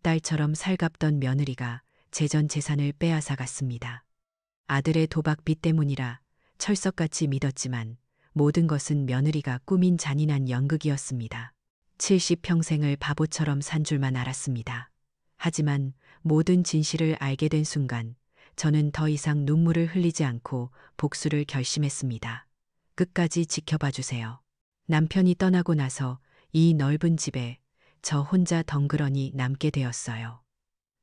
딸처럼 살갑던 며느리가 제 전 재산을 빼앗아 갔습니다. 아들의 도박빚 때문이라 철석같이 믿었지만 모든 것은 며느리가 꾸민 잔인한 연극이었습니다. 70평생을 바보처럼 산 줄만 알았습니다. 하지만 모든 진실을 알게 된 순간 저는 더 이상 눈물을 흘리지 않고 복수를 결심했습니다. 끝까지 지켜봐 주세요. 남편이 떠나고 나서 이 넓은 집에 저 혼자 덩그러니 남게 되었어요.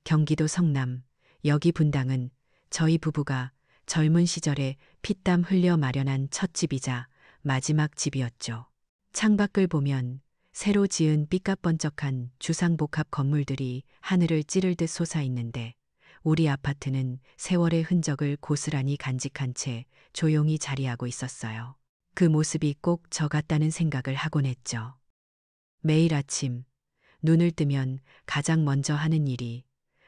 경기도 성남, 여기 분당은 저희 부부가 젊은 시절에 피땀 흘려 마련한 첫 집이자 마지막 집이었죠. 창밖을 보면 새로 지은 삐까번쩍한 주상복합 건물들이 하늘을 찌를 듯 솟아있는데 우리 아파트는 세월의 흔적을 고스란히 간직한 채 조용히 자리하고 있었어요. 그 모습이 꼭 저 같다는 생각을 하곤 했죠. 매일 아침 눈을 뜨면 가장 먼저 하는 일이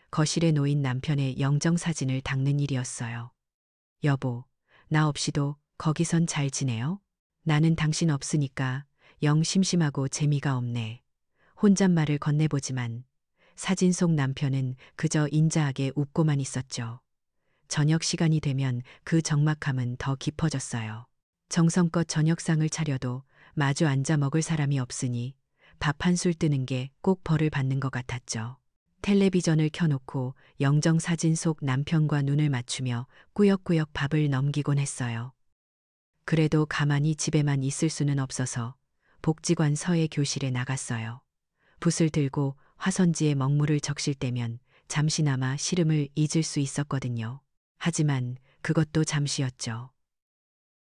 거실에 놓인 남편의 영정사진을 닦는 일이었어요. 여보, 나 없이도 거기선 잘 지내요? 나는 당신 없으니까 영 심심하고 재미가 없네. 혼잣말을 건네보지만 사진 속 남편은 그저 인자하게 웃고만 있었죠. 저녁 시간이 되면 그 적막함은 더 깊어졌어요. 정성껏 저녁상을 차려도 마주 앉아 먹을 사람이 없으니 밥 한 술 뜨는 게 꼭 벌을 받는 것 같았죠. 텔레비전을 켜놓고 영정사진 속 남편과 눈을 맞추며 꾸역꾸역 밥을 넘기곤 했어요. 그래도 가만히 집에만 있을 수는 없어서 복지관 서예 교실에 나갔어요. 붓을 들고 화선지에 먹물을 적실 때면 잠시나마 시름을 잊을 수 있었거든요. 하지만 그것도 잠시였죠.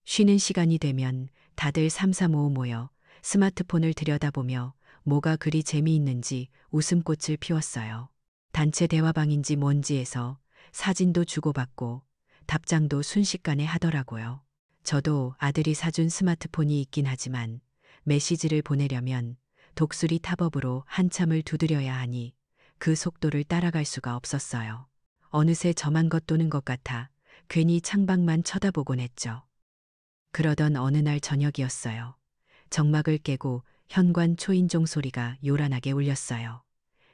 쉬는 시간이 되면 다들 삼삼오오 모여 스마트폰을 들여다보며 뭐가 그리 재미있는지 웃음꽃을 피웠어요. 단체 대화방인지 뭔지에서 사진도 주고받고 답장도 순식간에 하더라고요. 저도 아들이 사준 스마트폰이 있긴 하지만 메시지를 보내려면 독수리 탑업으로 한참을 두드려야 하니 그 속도를 따라갈 수가 없었어요. 어느새 저만 겉도는 것 같아 괜히 창밖만 쳐다보곤 했죠. 그러던 어느 날 저녁이었어요. 정막을 깨고 현관 초인종 소리가 요란하게 울렸어요.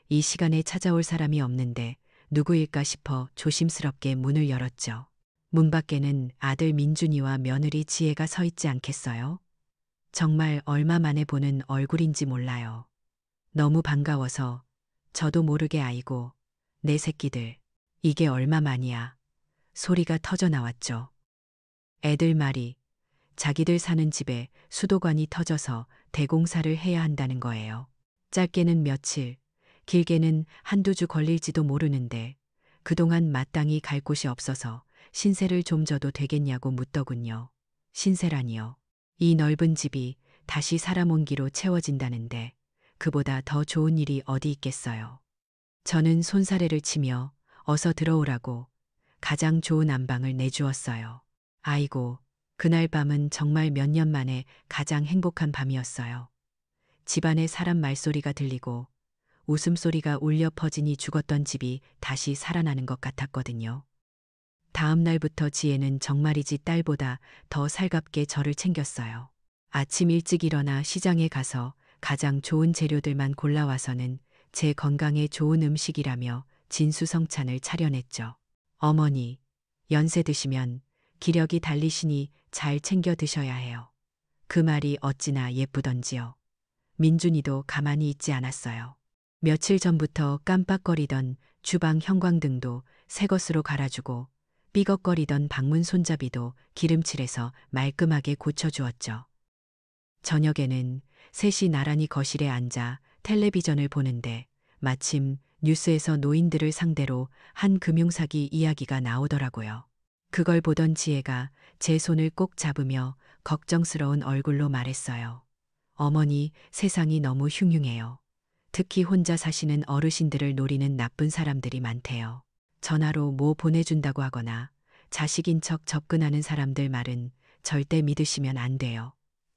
이 시간에 찾아올 사람이 없는데 누구일까 싶어 조심스럽게 문을 열었죠. 문 밖에는 아들 민준이와 며느리 지혜가 서 있지 않겠어요? 정말 얼마 만에 보는 얼굴인지 몰라요. 너무 반가워서 저도 모르게 아이고 내 새끼들 이게 얼마만이야. 소리가 터져 나왔죠. 애들 말이 자기들 사는 집에 수도관이 터져서 대공사를 해야 한다는 거예요. 짧게는 며칠, 길게는 한두 주 걸릴지도 모르는데 그동안 마땅히 갈 곳이 없어서 신세를 좀 져도 되겠냐고 묻더군요. 신세라니요. 이 넓은 집이 다시 사람 온기로 채워진다는데 그보다 더 좋은 일이 어디 있겠어요. 저는 손사래를 치며 어서 들어오라고 가장 좋은 안방을 내주었어요. 아이고, 그날 밤은 정말 몇 년 만에 가장 행복한 밤이었어요. 집안에 사람 말소리가 들리고 웃음소리가 울려 퍼지니 죽었던 집이 다시 살아나는 것 같았거든요. 다음 날부터 지혜는 정말이지 딸보다 더 살갑게 저를 챙겼어요. 아침 일찍 일어나 시장에 가서 가장 좋은 재료들만 골라와서는 제 건강에 좋은 음식이라며 진수성찬을 차려냈죠. 어머니, 연세 드시면 기력이 달리시니 잘 챙겨 드셔야 해요. 그 말이 어찌나 예쁘던지요. 민준이도 가만히 있지 않았어요. 며칠 전부터 깜빡거리던 주방 형광등도 새 것으로 갈아주고 삐걱거리던 방문 손잡이도 기름칠해서 말끔하게 고쳐주었죠. 저녁에는 셋이 나란히 거실에 앉아 텔레비전을 보는데 마침 뉴스에서 노인들을 상대로 한 금융사기 이야기가 나오더라고요. 그걸 보던 지혜가 제 손을 꼭 잡으며 걱정스러운 얼굴로 말했어요. 어머니, 세상이 너무 흉흉해요. 특히 혼자 사시는 어르신들을 노리는 나쁜 사람들이 많대요. 전화로 뭐 보내준다고 하거나 자식인 척 접근하는 사람들 말은 절대 믿으시면 안 돼요.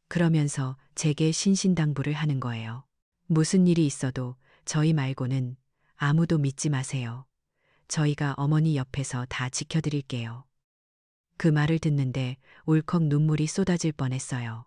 그러면서 제게 신신당부를 하는 거예요. 무슨 일이 있어도 저희 말고는 아무도 믿지 마세요. 저희가 어머니 옆에서 다 지켜드릴게요. 그 말을 듣는데 울컥 눈물이 쏟아질 뻔했어요.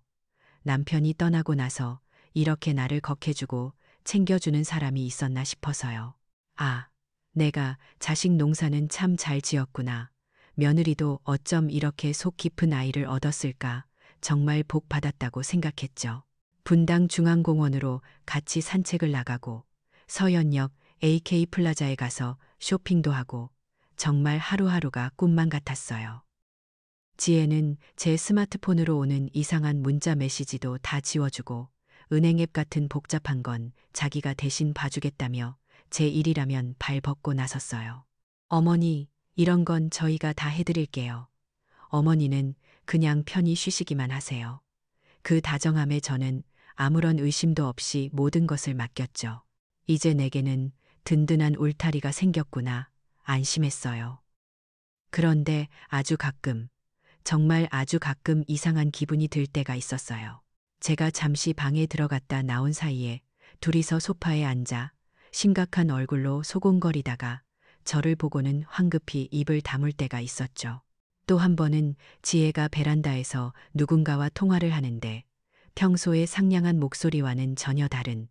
남편이 떠나고 나서 이렇게 나를 격해주고 챙겨주는 사람이 있었나 싶어서요. 아, 내가 자식 농사는 참 잘 지었구나. 며느리도 어쩜 이렇게 속 깊은 아이를 얻었을까. 정말 복 받았다고 생각했죠. 분당 중앙공원으로 같이 산책을 나가고 서현역 AK 플라자에 가서 쇼핑도 하고 정말 하루하루가 꿈만 같았어요. 지혜는 제 스마트폰으로 오는 이상한 문자 메시지도 다 지워주고 은행 앱 같은 복잡한 건 자기가 대신 봐주겠다며 제 일이라면 발 벗고 나섰어요. 어머니, 이런 건 저희가 다 해드릴게요. 어머니는 그냥 편히 쉬시기만 하세요. 그 다정함에 저는 아무런 의심도 없이 모든 것을 맡겼죠. 이제 내게는 든든한 울타리가 생겼구나. 안심했어요. 그런데 아주 가끔, 정말 아주 가끔 이상한 기분이 들 때가 있었어요. 제가 잠시 방에 들어갔다 나온 사이에 둘이서 소파에 앉아 심각한 얼굴로 소곤거리다가 저를 보고는 황급히 입을 다물 때가 있었죠. 또 한 번은 지혜가 베란다에서 누군가와 통화를 하는데 평소의 상냥한 목소리와는 전혀 다른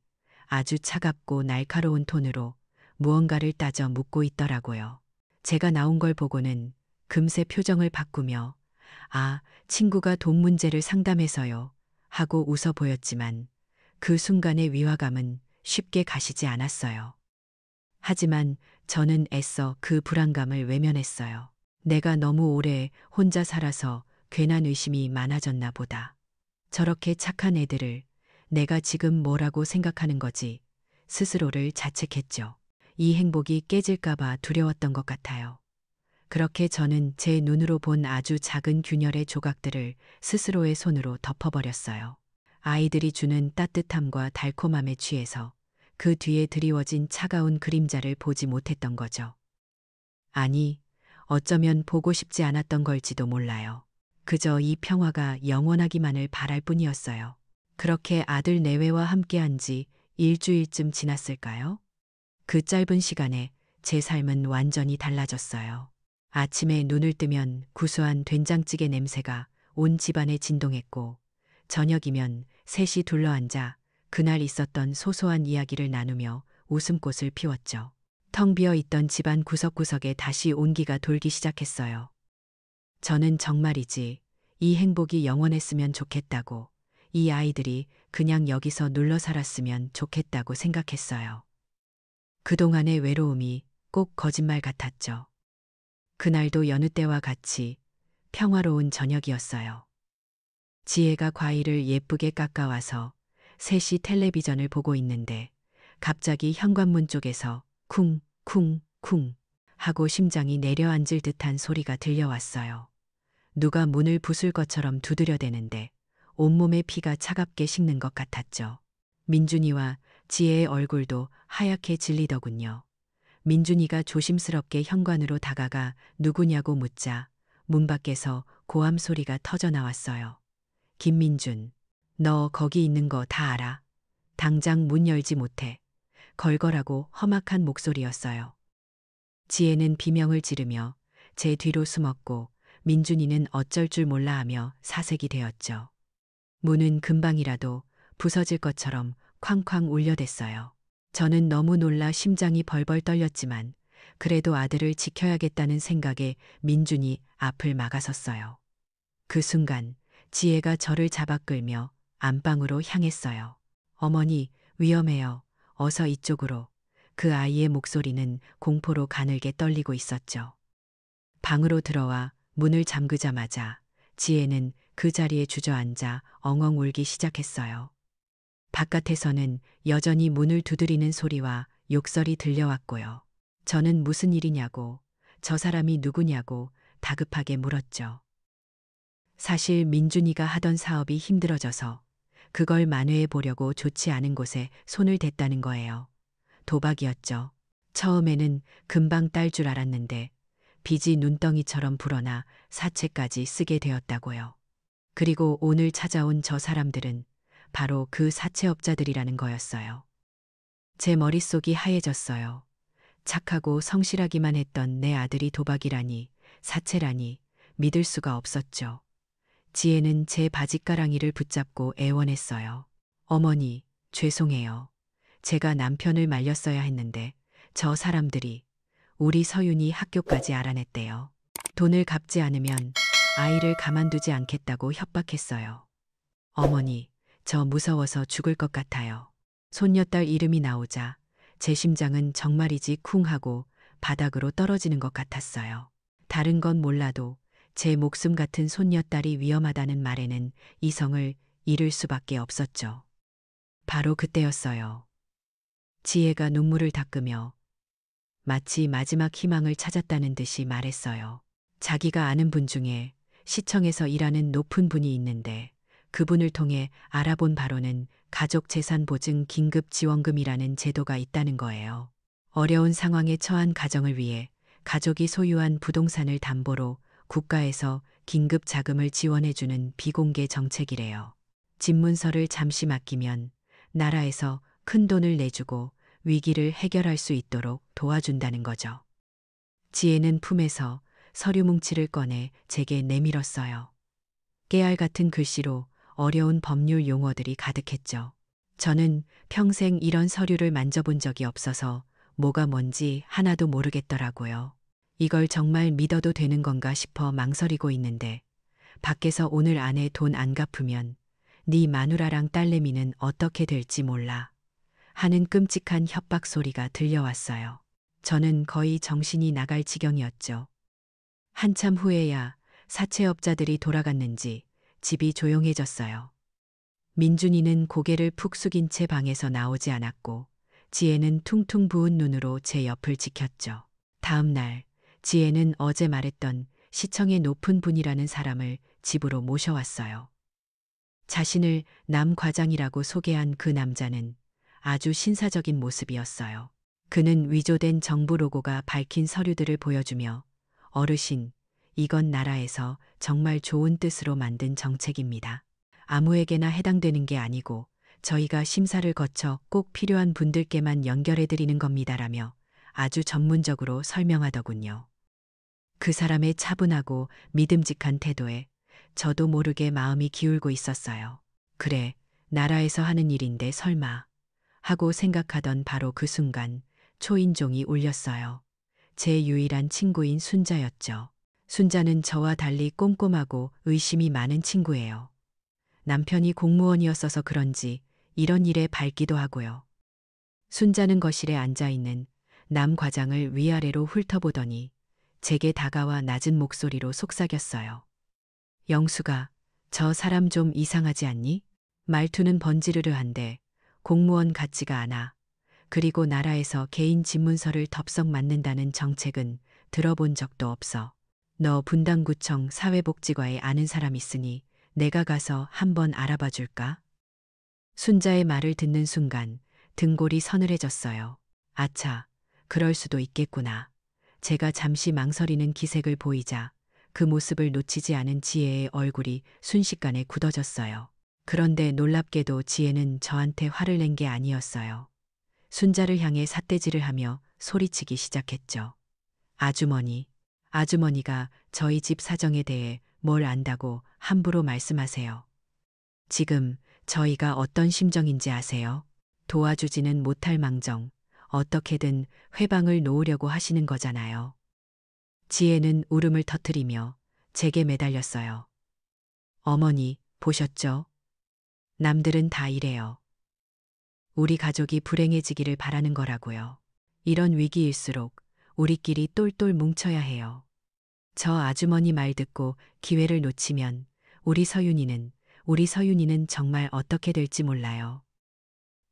아주 차갑고 날카로운 톤으로 무언가를 따져 묻고 있더라고요. 제가 나온 걸 보고는 금세 표정을 바꾸며 아, 친구가 돈 문제를 상담해서요 하고 웃어 보였지만 그 순간의 위화감은 쉽게 가시지 않았어요. 하지만 저는 애써 그 불안감을 외면했어요. 내가 너무 오래 혼자 살아서 괜한 의심이 많아졌나 보다. 저렇게 착한 애들을 내가 지금 뭐라고 생각하는 거지 스스로를 자책했죠. 이 행복이 깨질까봐 두려웠던 것 같아요. 그렇게 저는 제 눈으로 본 아주 작은 균열의 조각들을 스스로의 손으로 덮어버렸어요. 아이들이 주는 따뜻함과 달콤함에 취해서 그 뒤에 드리워진 차가운 그림자를 보지 못했던 거죠. 아니, 어쩌면 보고 싶지 않았던 걸지도 몰라요. 그저 이 평화가 영원하기만을 바랄 뿐이었어요. 그렇게 아들 내외와 함께한 지 일주일쯤 지났을까요? 그 짧은 시간에 제 삶은 완전히 달라졌어요. 아침에 눈을 뜨면 구수한 된장찌개 냄새가 온 집안에 진동했고, 저녁이면 셋이 둘러앉아 그날 있었던 소소한 이야기를 나누며 웃음꽃을 피웠죠. 텅 비어 있던 집안 구석구석에 다시 온기가 돌기 시작했어요. 저는 정말이지 이 행복이 영원했으면 좋겠다고, 이 아이들이 그냥 여기서 눌러 살았으면 좋겠다고 생각했어요. 그동안의 외로움이 꼭 거짓말 같았죠. 그날도 여느 때와 같이 평화로운 저녁이었어요. 지혜가 과일을 예쁘게 깎아와서 셋이 텔레비전을 보고 있는데 갑자기 현관문 쪽에서 쿵, 쿵, 쿵 하고 심장이 내려앉을 듯한 소리가 들려왔어요. 누가 문을 부술 것처럼 두드려대는데 온몸에 피가 차갑게 식는 것 같았죠. 민준이와 지혜의 얼굴도 하얗게 질리더군요. 민준이가 조심스럽게 현관으로 다가가 누구냐고 묻자 문 밖에서 고함 소리가 터져 나왔어요. 김민준, 너 거기 있는 거 다 알아? 당장 문 열지 못해. 걸걸하고 험악한 목소리였어요. 지혜는 비명을 지르며 제 뒤로 숨었고 민준이는 어쩔 줄 몰라 하며 사색이 되었죠. 문은 금방이라도 부서질 것처럼 쾅쾅 울려댔어요. 저는 너무 놀라 심장이 벌벌 떨렸지만 그래도 아들을 지켜야겠다는 생각에 민준이 앞을 막아섰어요. 그 순간 지혜가 저를 잡아 끌며 안방으로 향했어요. 어머니, 위험해요. 어서 이쪽으로. 그 아이의 목소리는 공포로 가늘게 떨리고 있었죠. 방으로 들어와 문을 잠그자마자 지혜는 그 자리에 주저앉아 엉엉 울기 시작했어요. 바깥에서는 여전히 문을 두드리는 소리와 욕설이 들려왔고요. 저는 무슨 일이냐고, 저 사람이 누구냐고 다급하게 물었죠. 사실 민준이가 하던 사업이 힘들어져서 그걸 만회해 보려고 좋지 않은 곳에 손을 댔다는 거예요. 도박이었죠. 처음에는 금방 딸 줄 알았는데 빚이 눈덩이처럼 불어나 사채까지 쓰게 되었다고요. 그리고 오늘 찾아온 저 사람들은 바로 그 사채업자들이라는 거였어요. 제 머릿속이 하얘졌어요. 착하고 성실하기만 했던 내 아들이 도박이라니, 사채라니 믿을 수가 없었죠. 지혜는 제 바짓가랑이를 붙잡고 애원했어요. 어머니, 죄송해요. 제가 남편을 말렸어야 했는데 저 사람들이 우리 서윤이 학교까지 알아냈대요. 돈을 갚지 않으면 아이를 가만두지 않겠다고 협박했어요. 어머니, 저 무서워서 죽을 것 같아요. 손녀딸 이름이 나오자 제 심장은 정말이지 쿵 하고 바닥으로 떨어지는 것 같았어요. 다른 건 몰라도 제 목숨 같은 손녀딸이 위험하다는 말에는 이성을 잃을 수밖에 없었죠. 바로 그때였어요. 지혜가 눈물을 닦으며 마치 마지막 희망을 찾았다는 듯이 말했어요. 자기가 아는 분 중에 시청에서 일하는 높은 분이 있는데 그분을 통해 알아본 바로는 가족재산보증 긴급지원금이라는 제도가 있다는 거예요. 어려운 상황에 처한 가정을 위해 가족이 소유한 부동산을 담보로 국가에서 긴급 자금을 지원해주는 비공개 정책이래요. 집문서를 잠시 맡기면 나라에서 큰 돈을 내주고 위기를 해결할 수 있도록 도와준다는 거죠. 지혜는 품에서 서류 뭉치를 꺼내 제게 내밀었어요. 깨알 같은 글씨로 어려운 법률 용어들이 가득했죠. 저는 평생 이런 서류를 만져본 적이 없어서 뭐가 뭔지 하나도 모르겠더라고요. 이걸 정말 믿어도 되는 건가 싶어 망설이고 있는데 밖에서 오늘 안에 돈 안 갚으면 네 마누라랑 딸내미는 어떻게 될지 몰라 하는 끔찍한 협박 소리가 들려왔어요. 저는 거의 정신이 나갈 지경이었죠. 한참 후에야 사채업자들이 돌아갔는지 집이 조용해졌어요. 민준이는 고개를 푹 숙인 채 방에서 나오지 않았고 지혜는 퉁퉁 부은 눈으로 제 옆을 지켰죠. 다음 날 지혜는 어제 말했던 시청의 높은 분이라는 사람을 집으로 모셔왔어요. 자신을 남 과장이라고 소개한 그 남자는 아주 신사적인 모습이었어요. 그는 위조된 정부 로고가 밝힌 서류들을 보여주며 어르신, 이건 나라에서 정말 좋은 뜻으로 만든 정책입니다. 아무에게나 해당되는 게 아니고 저희가 심사를 거쳐 꼭 필요한 분들께만 연결해드리는 겁니다라며 아주 전문적으로 설명하더군요. 그 사람의 차분하고 믿음직한 태도에 저도 모르게 마음이 기울고 있었어요. 그래, 나라에서 하는 일인데 설마 하고 생각하던 바로 그 순간 초인종이 울렸어요. 제 유일한 친구인 순자였죠. 순자는 저와 달리 꼼꼼하고 의심이 많은 친구예요. 남편이 공무원이었어서 그런지 이런 일에 밝기도 하고요. 순자는 거실에 앉아있는 남 과장을 위아래로 훑어보더니 제게 다가와 낮은 목소리로 속삭였어요. 영수가, 저 사람 좀 이상하지 않니? 말투는 번지르르한데 공무원 같지가 않아. 그리고 나라에서 개인 집문서를 덥석 맞는다는 정책은 들어본 적도 없어. 너 분당구청 사회복지과에 아는 사람 있으니 내가 가서 한번 알아봐 줄까? 순자의 말을 듣는 순간 등골이 서늘해졌어요. 아차, 그럴 수도 있겠구나. 제가 잠시 망설이는 기색을 보이자 그 모습을 놓치지 않은 지혜의 얼굴이 순식간에 굳어졌어요. 그런데 놀랍게도 지혜는 저한테 화를 낸 게 아니었어요. 순자를 향해 삿대질을 하며 소리치기 시작했죠. 아주머니, 아주머니가 저희 집 사정에 대해 뭘 안다고 함부로 말씀하세요. 지금 저희가 어떤 심정인지 아세요? 도와주지는 못할 망정 어떻게든 회방을 놓으려고 하시는 거잖아요. 지혜는 울음을 터뜨리며 제게 매달렸어요. 어머니, 보셨죠? 남들은 다 이래요. 우리 가족이 불행해지기를 바라는 거라고요. 이런 위기일수록 우리끼리 똘똘 뭉쳐야 해요. 저 아주머니 말 듣고 기회를 놓치면 우리 서윤이는 정말 어떻게 될지 몰라요.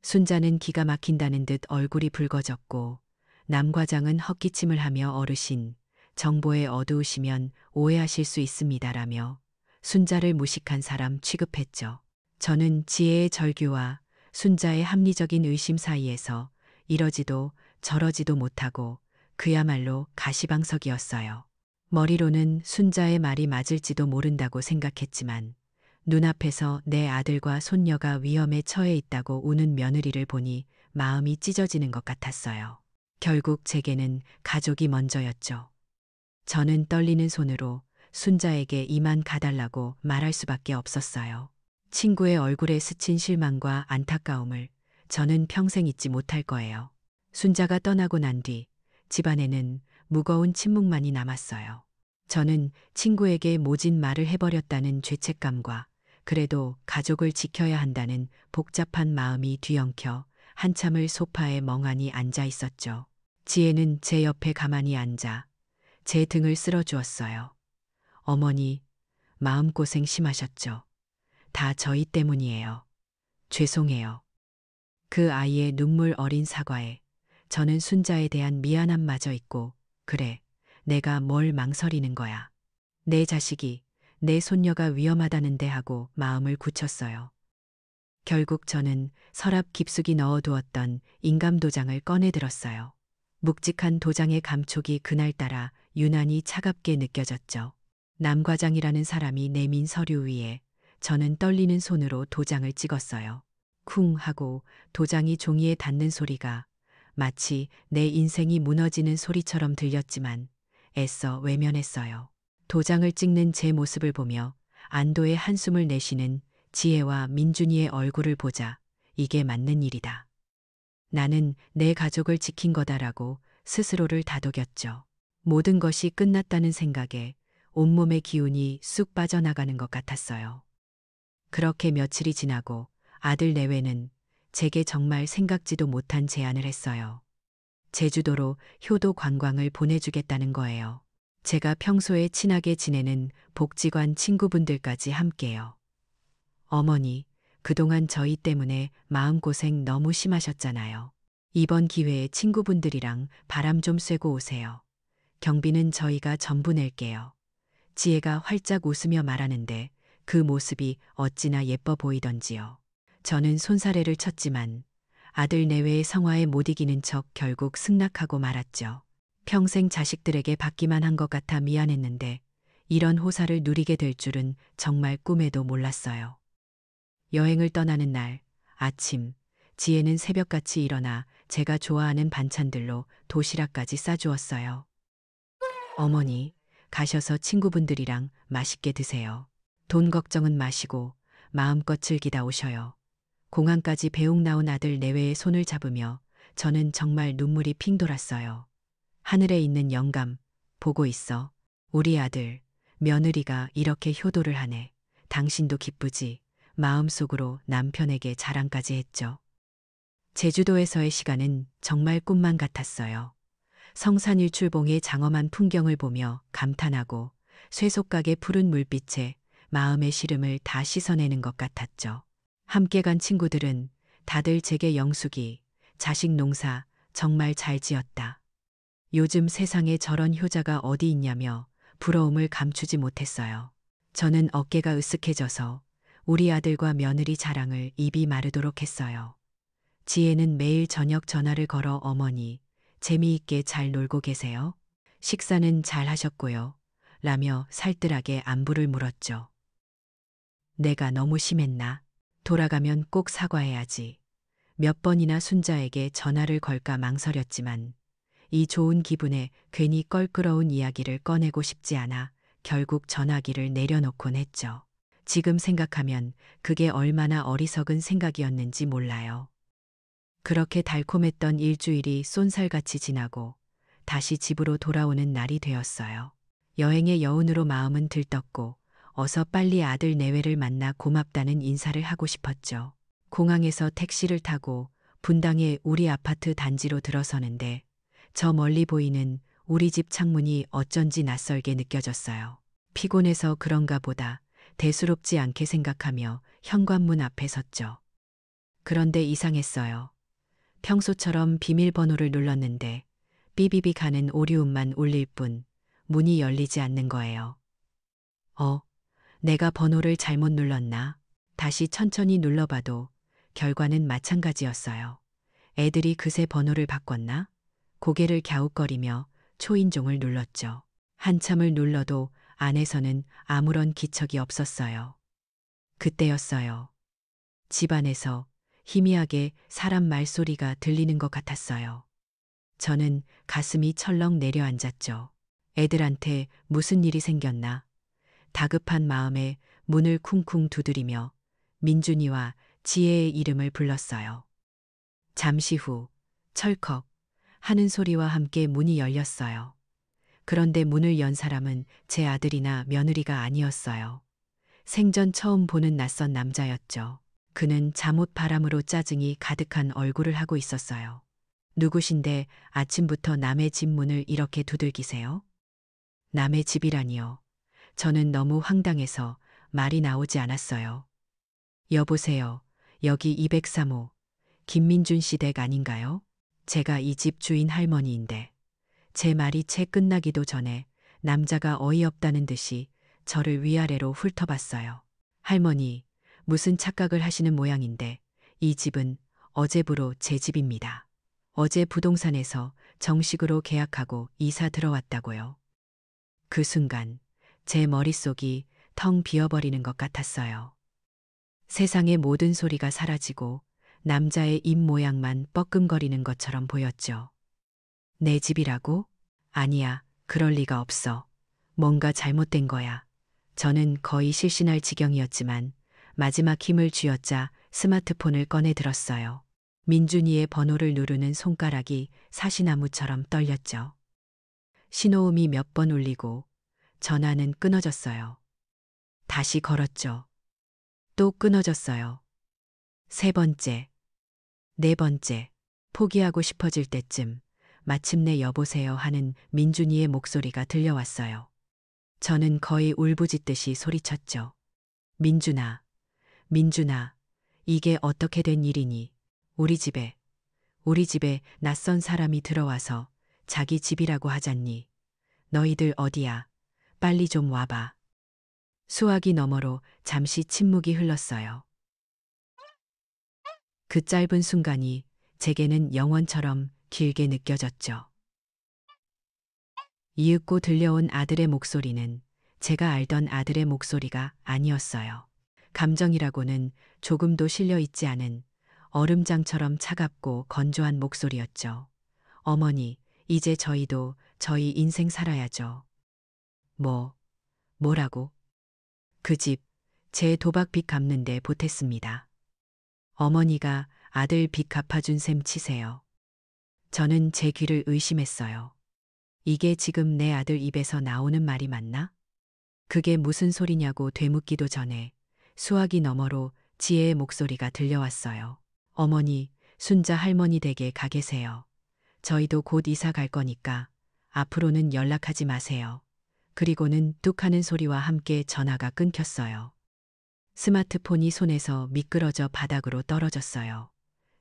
순자는 기가 막힌다는 듯 얼굴이 붉어졌고 남 과장은 헛기침을 하며 어르신, 정보에 어두우시면 오해하실 수 있습니다라며 순자를 무식한 사람 취급했죠. 저는 지혜의 절규와 순자의 합리적인 의심 사이에서 이러지도 저러지도 못하고 그야말로 가시방석이었어요. 머리로는 순자의 말이 맞을지도 모른다고 생각했지만 눈앞에서 내 아들과 손녀가 위험에 처해 있다고 우는 며느리를 보니 마음이 찢어지는 것 같았어요. 결국 제게는 가족이 먼저였죠. 저는 떨리는 손으로 순자에게 이만 가달라고 말할 수밖에 없었어요. 친구의 얼굴에 스친 실망과 안타까움을 저는 평생 잊지 못할 거예요. 순자가 떠나고 난 뒤 집안에는 무거운 침묵만이 남았어요. 저는 친구에게 모진 말을 해버렸다는 죄책감과 그래도 가족을 지켜야 한다는 복잡한 마음이 뒤엉켜 한참을 소파에 멍하니 앉아 있었죠. 지혜는 제 옆에 가만히 앉아 제 등을 쓸어주었어요. 어머니, 마음고생 심하셨죠. 다 저희 때문이에요. 죄송해요. 그 아이의 눈물 어린 사과에 저는 순자에 대한 미안함마저 있고, 그래, 내가 뭘 망설이는 거야. 내 자식이, 내 손녀가 위험하다는데 하고 마음을 굳혔어요. 결국 저는 서랍 깊숙이 넣어두었던 인감도장을 꺼내들었어요. 묵직한 도장의 감촉이 그날따라 유난히 차갑게 느껴졌죠. 남 과장이라는 사람이 내민 서류 위에 저는 떨리는 손으로 도장을 찍었어요. 쿵 하고 도장이 종이에 닿는 소리가 마치 내 인생이 무너지는 소리처럼 들렸지만 애써 외면했어요. 도장을 찍는 제 모습을 보며 안도의 한숨을 내쉬는 지혜와 민준이의 얼굴을 보자 이게 맞는 일이다. 나는 내 가족을 지킨 거다라고 스스로를 다독였죠. 모든 것이 끝났다는 생각에 온몸의 기운이 쑥 빠져나가는 것 같았어요. 그렇게 며칠이 지나고 아들 내외는 제게 정말 생각지도 못한 제안을 했어요. 제주도로 효도 관광을 보내주겠다는 거예요. 제가 평소에 친하게 지내는 복지관 친구분들까지 함께요. 어머니, 그동안 저희 때문에 마음고생 너무 심하셨잖아요. 이번 기회에 친구분들이랑 바람 좀 쐬고 오세요. 경비는 저희가 전부 낼게요. 지혜가 활짝 웃으며 말하는데 그 모습이 어찌나 예뻐 보이던지요. 저는 손사래를 쳤지만 아들 내외의 성화에 못 이기는 척 결국 승낙하고 말았죠. 평생 자식들에게 받기만 한 것 같아 미안했는데 이런 호사를 누리게 될 줄은 정말 꿈에도 몰랐어요. 여행을 떠나는 날 아침, 지혜는 새벽같이 일어나 제가 좋아하는 반찬들로 도시락까지 싸주었어요. 어머니, 가셔서 친구분들이랑 맛있게 드세요. 돈 걱정은 마시고 마음껏 즐기다 오셔요. 공항까지 배웅 나온 아들 내외의 손을 잡으며 저는 정말 눈물이 핑 돌았어요. 하늘에 있는 영감, 보고 있어. 우리 아들, 며느리가 이렇게 효도를 하네. 당신도 기쁘지? 마음속으로 남편에게 자랑까지 했죠. 제주도에서의 시간은 정말 꿈만 같았어요. 성산일출봉의 장엄한 풍경을 보며 감탄하고 쇠속각의 푸른 물빛에 마음의 시름을 다 씻어내는 것 같았죠. 함께 간 친구들은 다들 제게 영숙이, 자식 농사 정말 잘 지었다. 요즘 세상에 저런 효자가 어디 있냐며 부러움을 감추지 못했어요. 저는 어깨가 으쓱해져서 우리 아들과 며느리 자랑을 입이 마르도록 했어요. 지혜는 매일 저녁 전화를 걸어 어머니, 재미있게 잘 놀고 계세요? 식사는 잘 하셨고요. 라며 살뜰하게 안부를 물었죠. 내가 너무 심했나? 돌아가면 꼭 사과해야지. 몇 번이나 순자에게 전화를 걸까 망설였지만 이 좋은 기분에 괜히 껄끄러운 이야기를 꺼내고 싶지 않아 결국 전화기를 내려놓곤 했죠. 지금 생각하면 그게 얼마나 어리석은 생각이었는지 몰라요. 그렇게 달콤했던 일주일이 쏜살같이 지나고 다시 집으로 돌아오는 날이 되었어요. 여행의 여운으로 마음은 들떴고 어서 빨리 아들 내외를 만나 고맙다는 인사를 하고 싶었죠. 공항에서 택시를 타고 분당의 우리 아파트 단지로 들어서는데 저 멀리 보이는 우리 집 창문이 어쩐지 낯설게 느껴졌어요. 피곤해서 그런가 보다 대수롭지 않게 생각하며 현관문 앞에 섰죠. 그런데 이상했어요. 평소처럼 비밀번호를 눌렀는데 삐비빅 하는 오류음만 울릴 뿐 문이 열리지 않는 거예요. 내가 번호를 잘못 눌렀나? 다시 천천히 눌러봐도 결과는 마찬가지였어요. 애들이 그새 번호를 바꿨나? 고개를 갸웃거리며 초인종을 눌렀죠. 한참을 눌러도 안에서는 아무런 기척이 없었어요. 그때였어요. 집안에서 희미하게 사람 말소리가 들리는 것 같았어요. 저는 가슴이 철렁 내려앉았죠. 애들한테 무슨 일이 생겼나? 다급한 마음에 문을 쿵쿵 두드리며 민준이와 지혜의 이름을 불렀어요. 잠시 후 철컥 하는 소리와 함께 문이 열렸어요. 그런데 문을 연 사람은 제 아들이나 며느리가 아니었어요. 생전 처음 보는 낯선 남자였죠. 그는 잠옷 바람으로 짜증이 가득한 얼굴을 하고 있었어요. 누구신데 아침부터 남의 집 문을 이렇게 두들기세요? 남의 집이라니요. 저는 너무 황당해서 말이 나오지 않았어요. 여보세요. 여기 203호. 김민준 씨 댁 아닌가요? 제가 이 집 주인 할머니인데. 제 말이 채 끝나기도 전에 남자가 어이없다는 듯이 저를 위아래로 훑어봤어요. 할머니, 무슨 착각을 하시는 모양인데 이 집은 어제부로 제 집입니다. 어제 부동산에서 정식으로 계약하고 이사 들어왔다고요. 그 순간 제 머릿속이 텅 비어버리는 것 같았어요. 세상의 모든 소리가 사라지고 남자의 입 모양만 뻐끔거리는 것처럼 보였죠. 내 집이라고? 아니야, 그럴 리가 없어. 뭔가 잘못된 거야. 저는 거의 실신할 지경이었지만 마지막 힘을 쥐어짜 스마트폰을 꺼내 들었어요. 민준이의 번호를 누르는 손가락이 사시나무처럼 떨렸죠. 신호음이 몇 번 울리고 전화는 끊어졌어요. 다시 걸었죠. 또 끊어졌어요. 세 번째, 네 번째, 포기하고 싶어질 때쯤 마침내 여보세요 하는 민준이의 목소리가 들려왔어요. 저는 거의 울부짖듯이 소리쳤죠. 민준아, 민준아, 이게 어떻게 된 일이니? 우리 집에 낯선 사람이 들어와서 자기 집이라고 하잖니. 너희들 어디야? 빨리 좀 와봐. 수화기 너머로 잠시 침묵이 흘렀어요. 그 짧은 순간이 제게는 영원처럼 길게 느껴졌죠. 이윽고 들려온 아들의 목소리는 제가 알던 아들의 목소리가 아니었어요. 감정이라고는 조금도 실려 있지 않은 얼음장처럼 차갑고 건조한 목소리였죠. 어머니, 이제 저희도 저희 인생 살아야죠. 뭐라고? 그 집, 제 도박 빚 갚는데 보탰습니다. 어머니가 아들 빚 갚아준 셈 치세요. 저는 제 귀를 의심했어요. 이게 지금 내 아들 입에서 나오는 말이 맞나? 그게 무슨 소리냐고 되묻기도 전에 수화기 너머로 지혜의 목소리가 들려왔어요. 어머니, 순자 할머니 댁에 가 계세요. 저희도 곧 이사 갈 거니까 앞으로는 연락하지 마세요. 그리고는 뚝 하는 소리와 함께 전화가 끊겼어요. 스마트폰이 손에서 미끄러져 바닥으로 떨어졌어요.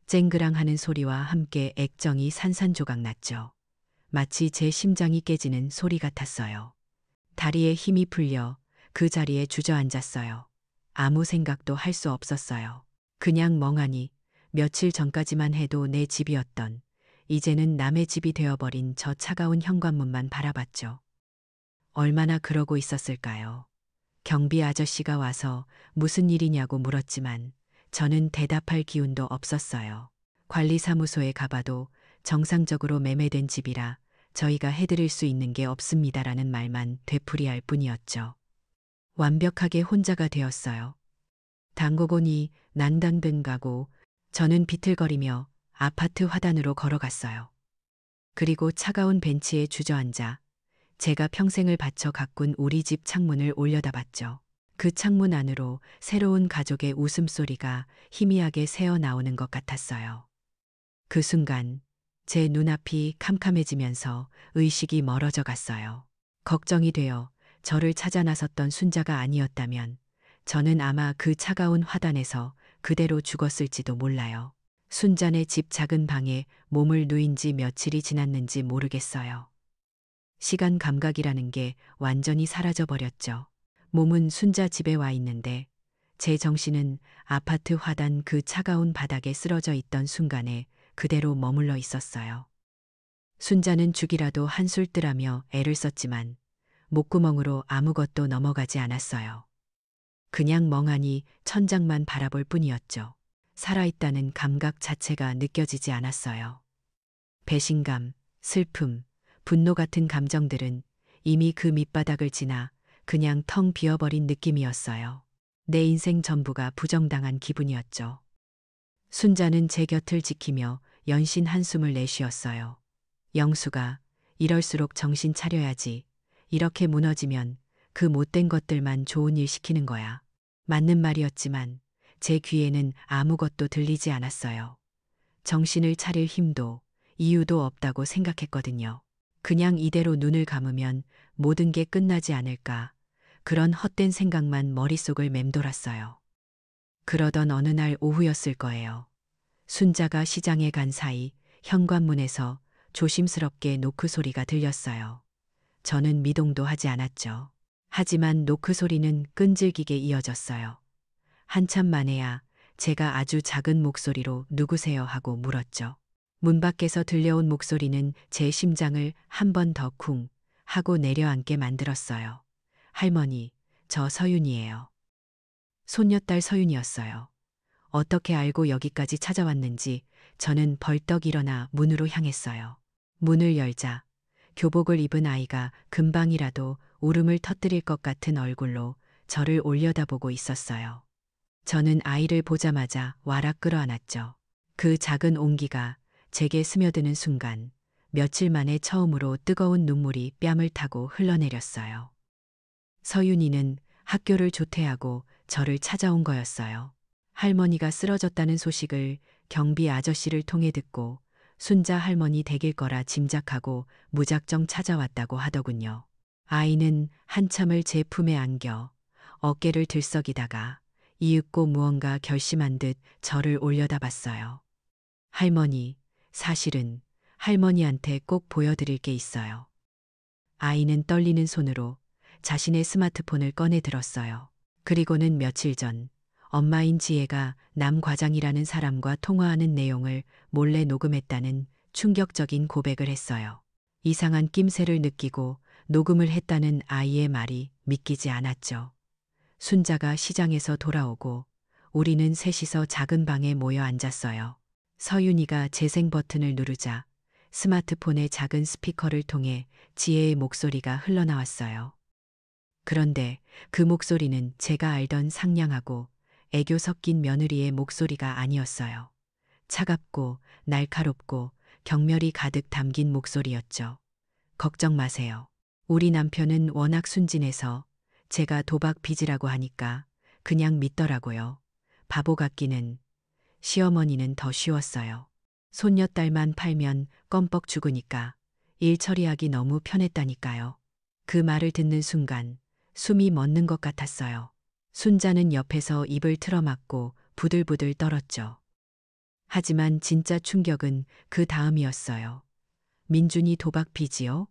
쨍그랑 하는 소리와 함께 액정이 산산조각 났죠. 마치 제 심장이 깨지는 소리 같았어요. 다리에 힘이 풀려 그 자리에 주저앉았어요. 아무 생각도 할 수 없었어요. 그냥 멍하니 며칠 전까지만 해도 내 집이었던 이제는 남의 집이 되어버린 저 차가운 현관문만 바라봤죠. 얼마나 그러고 있었을까요? 경비 아저씨가 와서 무슨 일이냐고 물었지만 저는 대답할 기운도 없었어요. 관리사무소에 가봐도 정상적으로 매매된 집이라 저희가 해드릴 수 있는 게 없습니다라는 말만 되풀이할 뿐이었죠. 완벽하게 혼자가 되었어요. 단고보니 난당든 가고 저는 비틀거리며 아파트 화단으로 걸어갔어요. 그리고 차가운 벤치에 주저앉아 제가 평생을 바쳐 가꾼 우리 집 창문을 올려다봤죠. 그 창문 안으로 새로운 가족의 웃음소리가 희미하게 새어나오는 것 같았어요. 그 순간 제 눈앞이 캄캄해지면서 의식이 멀어져 갔어요. 걱정이 되어 저를 찾아 나섰던 순자가 아니었다면 저는 아마 그 차가운 화단에서 그대로 죽었을지도 몰라요. 순자네 집 작은 방에 몸을 누인 지 며칠이 지났는지 모르겠어요. 시간 감각이라는 게 완전히 사라져버렸죠. 몸은 순자 집에 와 있는데 제 정신은 아파트 화단 그 차가운 바닥에 쓰러져 있던 순간에 그대로 머물러 있었어요. 순자는 죽이라도 한술 뜨라며 애를 썼지만 목구멍으로 아무것도 넘어가지 않았어요. 그냥 멍하니 천장만 바라볼 뿐이었죠. 살아있다는 감각 자체가 느껴지지 않았어요. 배신감, 슬픔, 분노 같은 감정들은 이미 그 밑바닥을 지나 그냥 텅 비어버린 느낌이었어요. 내 인생 전부가 부정당한 기분이었죠. 순자는 제 곁을 지키며 연신 한숨을 내쉬었어요. 영수가 이럴수록 정신 차려야지. 이렇게 무너지면 그 못된 것들만 좋은 일 시키는 거야. 맞는 말이었지만 제 귀에는 아무것도 들리지 않았어요. 정신을 차릴 힘도 이유도 없다고 생각했거든요. 그냥 이대로 눈을 감으면 모든 게 끝나지 않을까. 그런 헛된 생각만 머릿속을 맴돌았어요. 그러던 어느 날 오후였을 거예요. 순자가 시장에 간 사이 현관문에서 조심스럽게 노크 소리가 들렸어요. 저는 미동도 하지 않았죠. 하지만 노크 소리는 끈질기게 이어졌어요. 한참 만에야 제가 아주 작은 목소리로 누구세요 하고 물었죠. 문 밖에서 들려온 목소리는 제 심장을 한 번 더 쿵 하고 내려앉게 만들었어요. 할머니, 저 서윤이에요. 손녀딸 서윤이었어요. 어떻게 알고 여기까지 찾아왔는지 저는 벌떡 일어나 문으로 향했어요. 문을 열자 교복을 입은 아이가 금방이라도 울음을 터뜨릴 것 같은 얼굴로 저를 올려다보고 있었어요. 저는 아이를 보자마자 와락 끌어안았죠. 그 작은 온기가 제게 스며드는 순간 며칠 만에 처음으로 뜨거운 눈물이 뺨을 타고 흘러내렸어요. 서윤이는 학교를 조퇴하고 저를 찾아온 거였어요. 할머니가 쓰러졌다는 소식을 경비 아저씨를 통해 듣고 순자 할머니 댁일 거라 짐작하고 무작정 찾아왔다고 하더군요. 아이는 한참을 제 품에 안겨 어깨를 들썩이다가 이윽고 무언가 결심한 듯 저를 올려다봤어요. 할머니, 사실은 할머니한테 꼭 보여드릴 게 있어요. 아이는 떨리는 손으로 자신의 스마트폰을 꺼내 들었어요. 그리고는 며칠 전 엄마인 지혜가 남 과장이라는 사람과 통화하는 내용을 몰래 녹음했다는 충격적인 고백을 했어요. 이상한 낌새를 느끼고 녹음을 했다는 아이의 말이 믿기지 않았죠. 순자가 시장에서 돌아오고 우리는 셋이서 작은 방에 모여 앉았어요. 서윤이가 재생 버튼을 누르자 스마트폰의 작은 스피커를 통해 지혜의 목소리가 흘러나왔어요. 그런데 그 목소리는 제가 알던 상냥하고 애교 섞인 며느리의 목소리가 아니었어요. 차갑고 날카롭고 경멸이 가득 담긴 목소리였죠. 걱정 마세요. 우리 남편은 워낙 순진해서 제가 도박 빚이라고 하니까 그냥 믿더라고요. 바보 같기는. 시어머니는 더 쉬웠어요. 손녀딸만 팔면 껌뻑 죽으니까 일 처리하기 너무 편했다니까요. 그 말을 듣는 순간 숨이 멎는 것 같았어요. 순자는 옆에서 입을 틀어막고 부들부들 떨었죠. 하지만 진짜 충격은 그 다음이었어요. 민준이 도박 빚이요?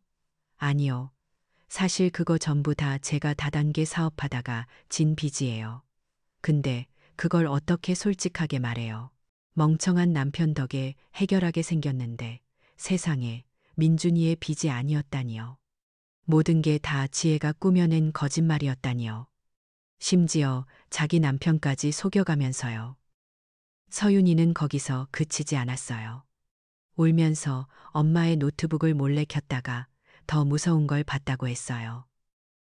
아니요. 사실 그거 전부 다 제가 다단계 사업하다가 진 빚이에요. 근데 그걸 어떻게 솔직하게 말해요. 멍청한 남편 덕에 해결하게 생겼는데 세상에 민준이의 빚이 아니었다니요. 모든 게 다 지혜가 꾸며낸 거짓말이었다니요. 심지어 자기 남편까지 속여가면서요. 서윤이는 거기서 그치지 않았어요. 울면서 엄마의 노트북을 몰래 켰다가 더 무서운 걸 봤다고 했어요.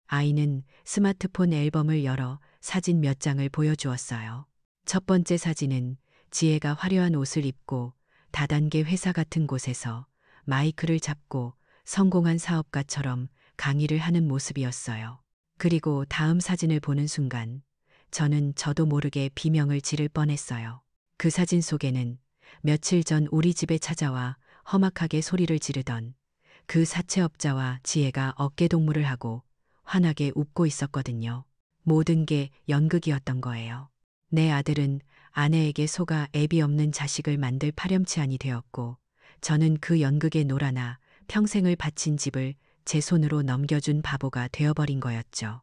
아이는 스마트폰 앨범을 열어 사진 몇 장을 보여주었어요. 첫 번째 사진은 지혜가 화려한 옷을 입고 다단계 회사 같은 곳에서 마이크를 잡고 성공한 사업가처럼 강의를 하는 모습이었어요. 그리고 다음 사진을 보는 순간 저는 저도 모르게 비명을 지를 뻔했어요. 그 사진 속에는 며칠 전 우리 집에 찾아와 험악하게 소리를 지르던 그 사채업자와 지혜가 어깨동무를 하고 환하게 웃고 있었거든요. 모든 게 연극이었던 거예요. 내 아들은 아내에게 속아 애비 없는 자식을 만들 파렴치한이 되었고 저는 그 연극에 놀아나 평생을 바친 집을 제 손으로 넘겨준 바보가 되어버린 거였죠.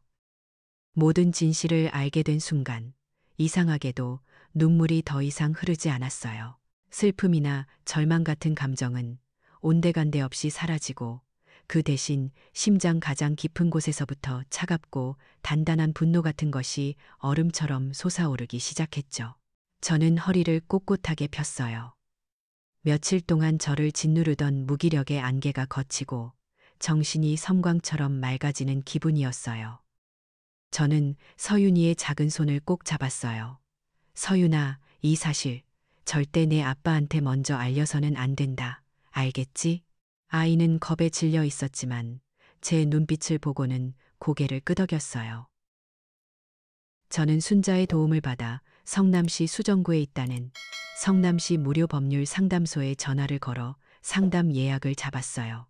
모든 진실을 알게 된 순간 이상하게도 눈물이 더 이상 흐르지 않았어요. 슬픔이나 절망 같은 감정은 온데간데 없이 사라지고 그 대신 심장 가장 깊은 곳에서부터 차갑고 단단한 분노 같은 것이 얼음처럼 솟아오르기 시작했죠. 저는 허리를 꼿꼿하게 폈어요. 며칠 동안 저를 짓누르던 무기력의 안개가 걷히고 정신이 섬광처럼 맑아지는 기분이었어요. 저는 서윤이의 작은 손을 꼭 잡았어요. 서윤아, 이 사실 절대 내 아빠한테 먼저 알려서는 안 된다. 알겠지? 아이는 겁에 질려 있었지만 제 눈빛을 보고는 고개를 끄덕였어요. 저는 순자의 도움을 받아 성남시 수정구에 있다는 성남시 무료 법률 상담소에 전화를 걸어 상담 예약을 잡았어요.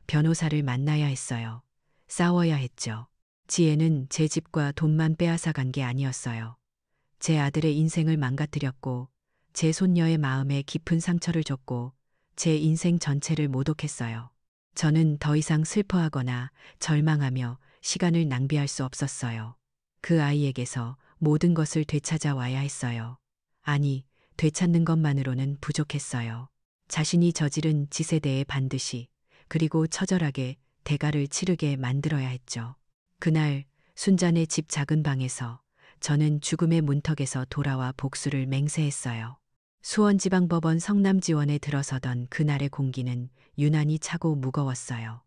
변호사를 만나야 했어요. 싸워야 했죠. 지혜는 제 집과 돈만 빼앗아 간 게 아니었어요. 제 아들의 인생을 망가뜨렸고, 제 손녀의 마음에 깊은 상처를 줬고, 제 인생 전체를 모독했어요. 저는 더 이상 슬퍼하거나 절망하며 시간을 낭비할 수 없었어요. 그 아이에게서 모든 것을 되찾아 와야 했어요. 아니, 되찾는 것만으로는 부족했어요. 자신이 저지른 짓에 대해 반드시, 그리고 처절하게 대가를 치르게 만들어야 했죠. 그날 순잔의 집 작은 방에서 저는 죽음의 문턱에서 돌아와 복수를 맹세했어요. 수원지방법원 성남지원에 들어서던 그날의 공기는 유난히 차고 무거웠어요.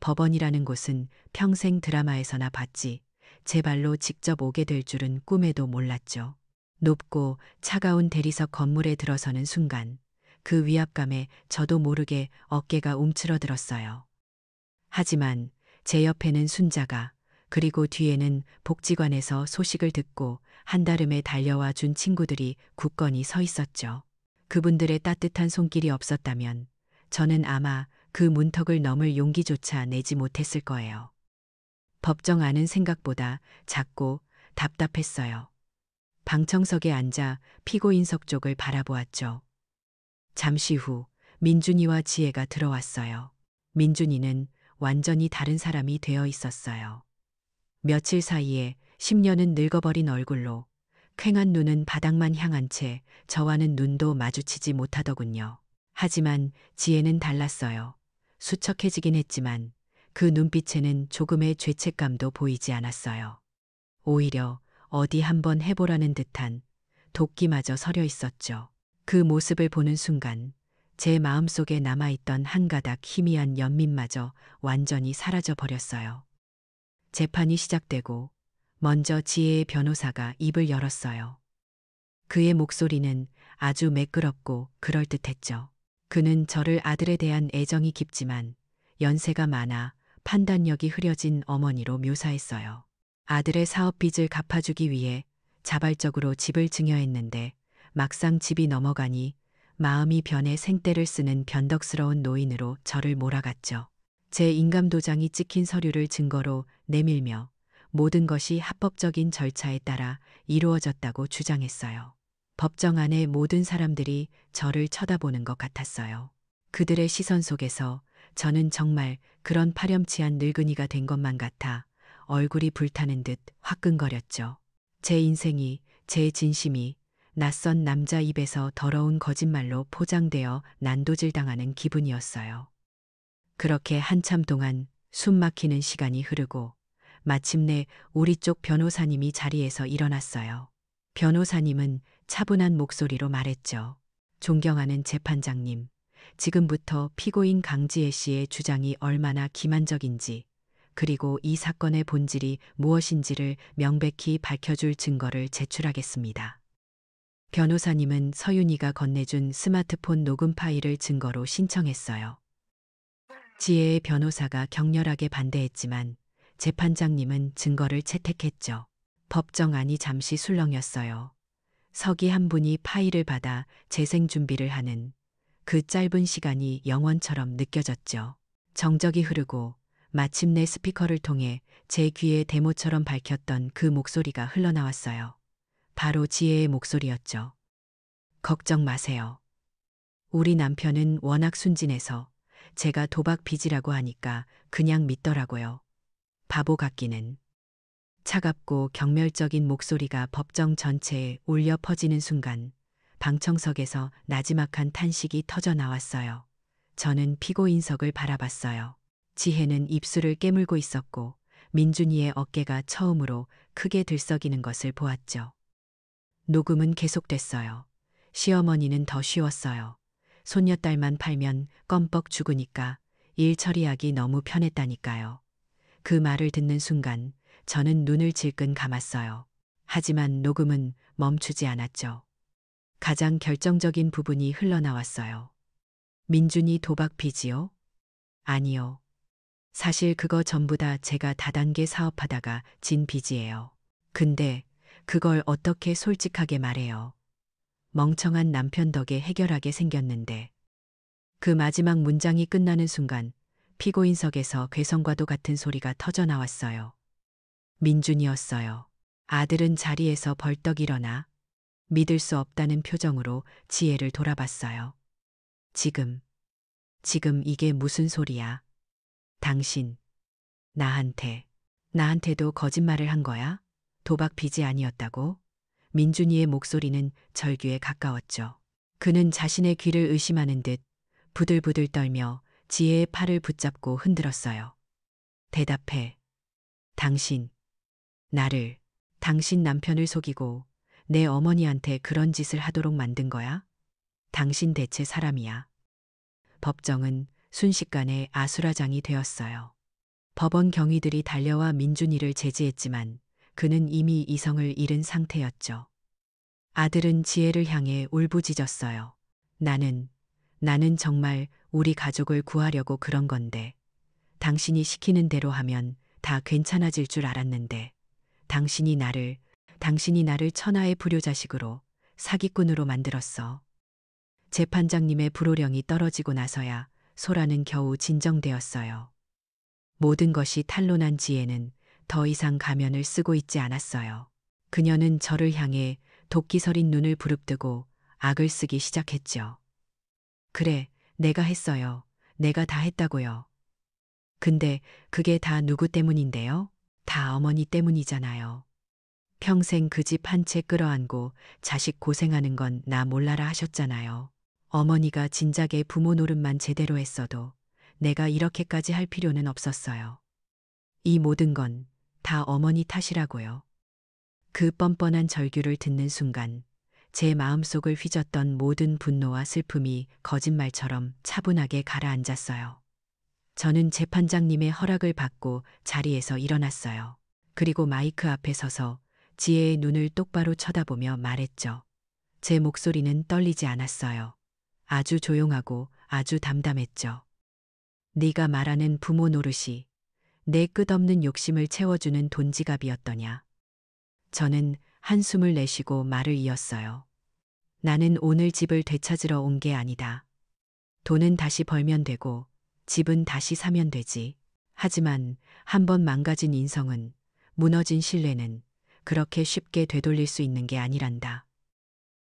법원이라는 곳은 평생 드라마에서나 봤지 제 발로 직접 오게 될 줄은 꿈에도 몰랐죠. 높고 차가운 대리석 건물에 들어서는 순간 그 위압감에 저도 모르게 어깨가 움츠러들었어요. 하지만 제 옆에는 순자가, 그리고 뒤에는 복지관에서 소식을 듣고 한달음에 달려와 준 친구들이 굳건히 서 있었죠. 그분들의 따뜻한 손길이 없었다면 저는 아마 그 문턱을 넘을 용기조차 내지 못했을 거예요. 법정 안은 생각보다 작고 답답했어요. 방청석에 앉아 피고인석 쪽을 바라보았죠. 잠시 후 민준이와 지혜가 들어왔어요. 민준이는 완전히 다른 사람이 되어 있었어요. 며칠 사이에 10년은 늙어버린 얼굴로 퀭한 눈은 바닥만 향한 채 저와는 눈도 마주치지 못하더군요. 하지만 지혜는 달랐어요. 수척해지긴 했지만 그 눈빛에는 조금의 죄책감도 보이지 않았어요. 오히려 어디 한번 해보라는 듯한 도끼마저 서려 있었죠. 그 모습을 보는 순간 제 마음속에 남아있던 한 가닥 희미한 연민마저 완전히 사라져 버렸어요. 재판이 시작되고 먼저 지혜의 변호사가 입을 열었어요. 그의 목소리는 아주 매끄럽고 그럴듯했죠. 그는 저를 아들에 대한 애정이 깊지만 연세가 많아 판단력이 흐려진 어머니로 묘사했어요. 아들의 사업 빚을 갚아주기 위해 자발적으로 집을 증여했는데 막상 집이 넘어가니 마음이 변해 생떼를 쓰는 변덕스러운 노인으로 저를 몰아갔죠. 제 인감도장이 찍힌 서류를 증거로 내밀며 모든 것이 합법적인 절차에 따라 이루어졌다고 주장했어요. 법정 안의 모든 사람들이 저를 쳐다보는 것 같았어요. 그들의 시선 속에서 저는 정말 그런 파렴치한 늙은이가 된 것만 같아 얼굴이 불타는 듯 화끈거렸죠. 제 인생이, 제 진심이 낯선 남자 입에서 더러운 거짓말로 포장되어 난도질당하는 기분이었어요. 그렇게 한참 동안 숨 막히는 시간이 흐르고 마침내 우리 쪽 변호사님이 자리에서 일어났어요. 변호사님은 차분한 목소리로 말했죠. 존경하는 재판장님, 지금부터 피고인 강지혜 씨의 주장이 얼마나 기만적인지, 그리고 이 사건의 본질이 무엇인지를 명백히 밝혀줄 증거를 제출하겠습니다. 변호사님은 서윤이가 건네준 스마트폰 녹음 파일을 증거로 신청했어요. 지혜의 변호사가 격렬하게 반대했지만 재판장님은 증거를 채택했죠. 법정 안이 잠시 술렁였어요. 서기 한 분이 파일을 받아 재생 준비를 하는 그 짧은 시간이 영원처럼 느껴졌죠. 정적이 흐르고 마침내 스피커를 통해 제 귀에 데모처럼 밝혔던 그 목소리가 흘러나왔어요. 바로 지혜의 목소리였죠. 걱정 마세요. 우리 남편은 워낙 순진해서 제가 도박 빚이라고 하니까 그냥 믿더라고요. 바보 같기는. 차갑고 경멸적인 목소리가 법정 전체에 울려 퍼지는 순간 방청석에서 나지막한 탄식이 터져 나왔어요. 저는 피고인석을 바라봤어요. 지혜는 입술을 깨물고 있었고 민준이의 어깨가 처음으로 크게 들썩이는 것을 보았죠. 녹음은 계속됐어요. 시어머니는 더 쉬웠어요. 손녀딸만 팔면 껌뻑 죽으니까 일 처리하기 너무 편했다니까요. 그 말을 듣는 순간 저는 눈을 질끈 감았어요. 하지만 녹음은 멈추지 않았죠. 가장 결정적인 부분이 흘러나왔어요. 민준이 도박 빚이요? 아니요. 사실 그거 전부 다 제가 다단계 사업하다가 진 빚이에요. 근데 그걸 어떻게 솔직하게 말해요. 멍청한 남편 덕에 해결하게 생겼는데. 그 마지막 문장이 끝나는 순간 피고인석에서 괴성과도 같은 소리가 터져 나왔어요. 민준이었어요. 아들은 자리에서 벌떡 일어나 믿을 수 없다는 표정으로 지혜를 돌아봤어요. 지금 이게 무슨 소리야? 당신, 나한테도 거짓말을 한 거야? 도박 빚이 아니었다고? 민준이의 목소리는 절규에 가까웠죠. 그는 자신의 귀를 의심하는 듯 부들부들 떨며 지혜의 팔을 붙잡고 흔들었어요. 대답해. 당신, 당신 남편을 속이고 내 어머니한테 그런 짓을 하도록 만든 거야? 당신 대체 사람이야. 법정은 순식간에 아수라장이 되었어요. 법원 경위들이 달려와 민준이를 제지했지만 그는 이미 이성을 잃은 상태였죠. 아들은 지혜를 향해 울부짖었어요. 나는 정말 우리 가족을 구하려고 그런 건데, 당신이 시키는 대로 하면 다 괜찮아질 줄 알았는데, 당신이 나를 천하의 불효자식으로 사기꾼으로 만들었어. 재판장님의 불호령이 떨어지고 나서야 소라는 겨우 진정되었어요. 모든 것이 탄로난 지혜는 더 이상 가면을 쓰고 있지 않았어요. 그녀는 저를 향해 도끼 서린 눈을 부릅뜨고 악을 쓰기 시작했죠. 그래, 내가 했어요. 내가 다 했다고요. 근데 그게 다 누구 때문인데요? 다 어머니 때문이잖아요. 평생 그 집 한 채 끌어안고 자식 고생하는 건 나 몰라라 하셨잖아요. 어머니가 진작에 부모 노릇만 제대로 했어도 내가 이렇게까지 할 필요는 없었어요. 이 모든 건 다 어머니 탓이라고요. 그 뻔뻔한 절규를 듣는 순간 제 마음속을 휘젓던 모든 분노와 슬픔이 거짓말처럼 차분하게 가라앉았어요. 저는 재판장님의 허락을 받고 자리에서 일어났어요. 그리고 마이크 앞에 서서 지혜의 눈을 똑바로 쳐다보며 말했죠. 제 목소리는 떨리지 않았어요. 아주 조용하고 아주 담담했죠. 네가 말하는 부모 노릇이 내 끝없는 욕심을 채워주는 돈지갑이었더냐. 저는 한숨을 내쉬고 말을 이었어요. 나는 오늘 집을 되찾으러 온 게 아니다. 돈은 다시 벌면 되고 집은 다시 사면 되지. 하지만 한번 망가진 인성은, 무너진 신뢰는 그렇게 쉽게 되돌릴 수 있는 게 아니란다.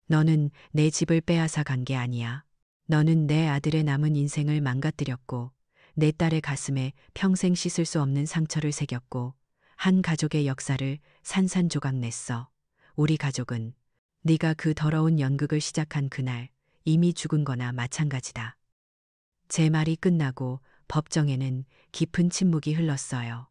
너는 내 집을 빼앗아 간 게 아니야. 너는 내 아들의 남은 인생을 망가뜨렸고 내 딸의 가슴에 평생 씻을 수 없는 상처를 새겼고 한 가족의 역사를 산산조각 냈어. 우리 가족은 네가 그 더러운 연극을 시작한 그날 이미 죽은 거나 마찬가지다. 제 말이 끝나고 법정에는 깊은 침묵이 흘렀어요.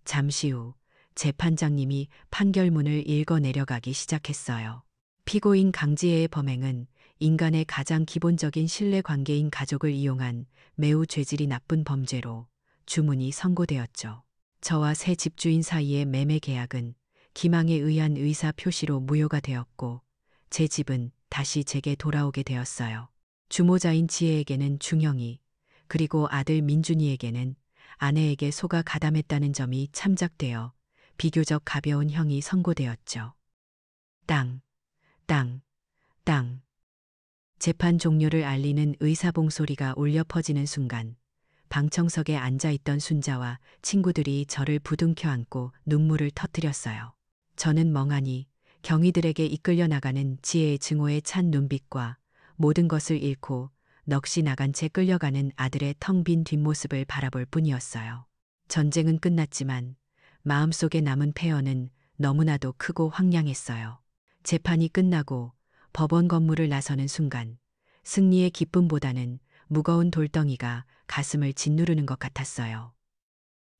잠시 후 재판장님이 판결문을 읽어 내려가기 시작했어요. 피고인 강지혜의 범행은 인간의 가장 기본적인 신뢰관계인 가족을 이용한 매우 죄질이 나쁜 범죄로 주문이 선고되었죠. 저와 새 집주인 사이의 매매 계약은 기망에 의한 의사 표시로 무효가 되었고 제 집은 다시 제게 돌아오게 되었어요. 주모자인 지혜에게는 중형이, 그리고 아들 민준이에게는 아내에게 속아 가담했다는 점이 참작되어 비교적 가벼운 형이 선고되었죠. 땅. 재판 종료를 알리는 의사봉 소리가 울려 퍼지는 순간 방청석에 앉아있던 순자와 친구들이 저를 부둥켜 안고 눈물을 터뜨렸어요. 저는 멍하니 경위들에게 이끌려 나가는 지혜의 증오에 찬 눈빛과 모든 것을 잃고 넋이 나간 채 끌려가는 아들의 텅 빈 뒷모습을 바라볼 뿐이었어요. 전쟁은 끝났지만 마음속에 남은 폐허는 너무나도 크고 황량했어요. 재판이 끝나고 법원 건물을 나서는 순간 승리의 기쁨보다는 무거운 돌덩이가 가슴을 짓누르는 것 같았어요.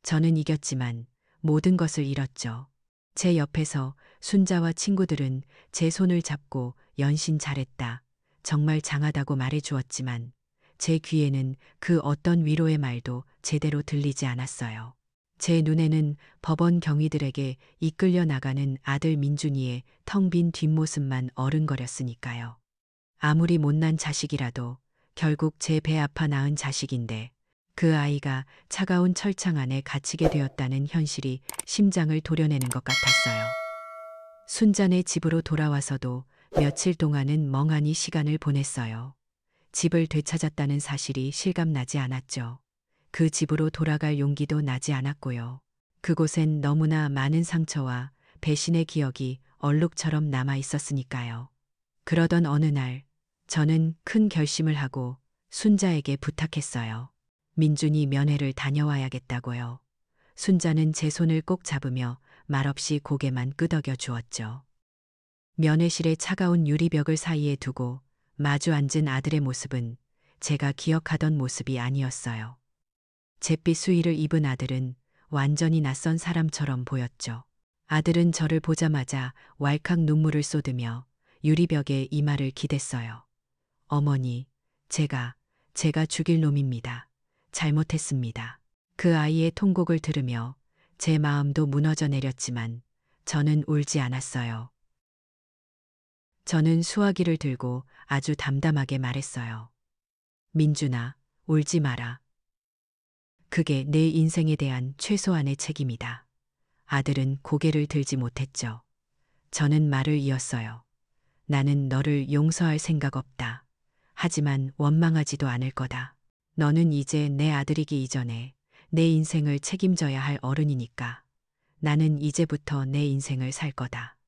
저는 이겼지만 모든 것을 잃었죠. 제 옆에서 순자와 친구들은 제 손을 잡고 연신 잘했다, 정말 장하다고 말해 주었지만 제 귀에는 그 어떤 위로의 말도 제대로 들리지 않았어요. 제 눈에는 법원 경위들에게 이끌려 나가는 아들 민준이의 텅 빈 뒷모습만 어른거렸으니까요. 아무리 못난 자식이라도 결국 제 배 아파 낳은 자식인데 그 아이가 차가운 철창 안에 갇히게 되었다는 현실이 심장을 도려내는 것 같았어요. 순잔의 집으로 돌아와서도 며칠 동안은 멍하니 시간을 보냈어요. 집을 되찾았다는 사실이 실감나지 않았죠. 그 집으로 돌아갈 용기도 나지 않았고요. 그곳엔 너무나 많은 상처와 배신의 기억이 얼룩처럼 남아 있었으니까요. 그러던 어느 날, 저는 큰 결심을 하고 순자에게 부탁했어요. 민준이 면회를 다녀와야겠다고요. 순자는 제 손을 꼭 잡으며 말없이 고개만 끄덕여 주었죠. 면회실의 차가운 유리벽을 사이에 두고 마주 앉은 아들의 모습은 제가 기억하던 모습이 아니었어요. 잿빛 수의를 입은 아들은 완전히 낯선 사람처럼 보였죠. 아들은 저를 보자마자 왈칵 눈물을 쏟으며 유리벽에 이마를 기댔어요. 어머니, 제가 죽일 놈입니다. 잘못했습니다. 그 아이의 통곡을 들으며 제 마음도 무너져 내렸지만 저는 울지 않았어요. 저는 수화기를 들고 아주 담담하게 말했어요. 민준아, 울지 마라. 그게 내 인생에 대한 최소한의 책임이다. 아들은 고개를 들지 못했죠. 저는 말을 이었어요. 나는 너를 용서할 생각 없다. 하지만 원망하지도 않을 거다. 너는 이제 내 아들이기 이전에 내 인생을 책임져야 할 어른이니까. 나는 이제부터 내 인생을 살 거다.